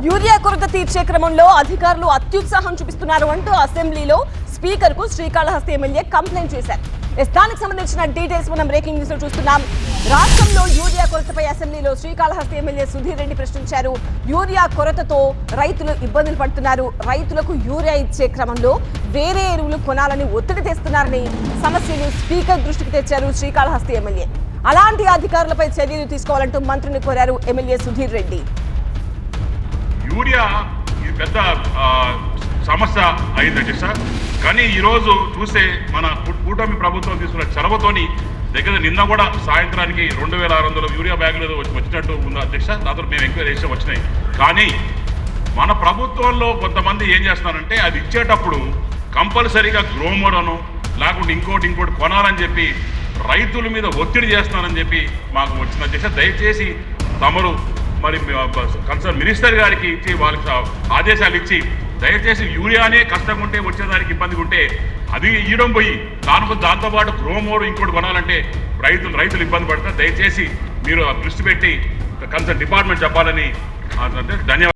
Urea కొరత తీర్చే క్రమంలో అధికారులు అత్యుత్సాహం చూపిస్తున్నారు అంటూ అసెంబ్లీలో స్పీకర్ కు శ్రీకాళహస్తి ఎమ్మెల్యే కంప్లైంట్ చేశారు. దానికి సంబంధించిన డీటెయిల్స్ మనం బ్రేకింగ్ న్యూస్ లో చూస్తున్నాం. రాష్ట్రంలో యూరియా కొరతపై అసెంబ్లీలో శ్రీకాళహస్తి ఎమ్మెల్యే సుధీర్ రెడ్డి ప్రశ్నించారు. యూరియా కొరతతో రైతులు ఇబ్బందులు పడుతున్నారు. రైతులకు యూరియా ఇచ్చే క్రమంలో వేరే ఎరువులు కొనాలని ఒత్తిడి తెస్తున్నారని సమస్యను స్పీకర్ దృష్టికి తెచ్చారు శ్రీకాళహస్తి ఎమ్మెల్యే. అలాంటి అధికారులపై చర్యలు తీసుకోవాలంటూ మంత్రిని కోరారు ఎమ్మెల్యే సుధీర్ రెడ్డి. యూరియా ఇది పెద్ద సమస్య అయిందండి సార్. కానీ ఈరోజు చూస్తే మన కూటమి ప్రభుత్వం తీసుకున్న చొరవతోని దగ్గర నిన్న కూడా సాయంత్రానికి 2600 యూరియా బ్యాగులు వచ్చినట్టు ఉంది అధ్యక్ష. దాంతో మేము ఎంక్వైరీ చేసి వచ్చినాయి. కానీ మన ప్రభుత్వంలో కొంతమంది ఏం చేస్తున్నారంటే అది ఇచ్చేటప్పుడు కంపల్సరీగా గ్రోమోడను లేకుంటే ఇంకోటి కొనాలని చెప్పి రైతుల మీద ఒత్తిడి చేస్తున్నారని చెప్పి మాకు వచ్చిన అధ్యక్ష. దయచేసి తమరు మరి కన్సర్న్ మినిస్టర్ గారికి ఇచ్చి వాళ్ళకి ఆదేశాలు ఇచ్చి దయచేసి యూరియానే కష్టంగా ఉంటే వచ్చేదానికి ఇబ్బందిగా ఉంటే అది ఇవ్వడం పోయి దాంతోపాటు గ్రోమోడు ఇంకోటి కొనాలంటే రైతులు ఇబ్బంది పడతారు. దయచేసి మీరు దృష్టి పెట్టి కన్సర్న్ డిపార్ట్మెంట్ చెప్పాలని ధన్యవాదాలు.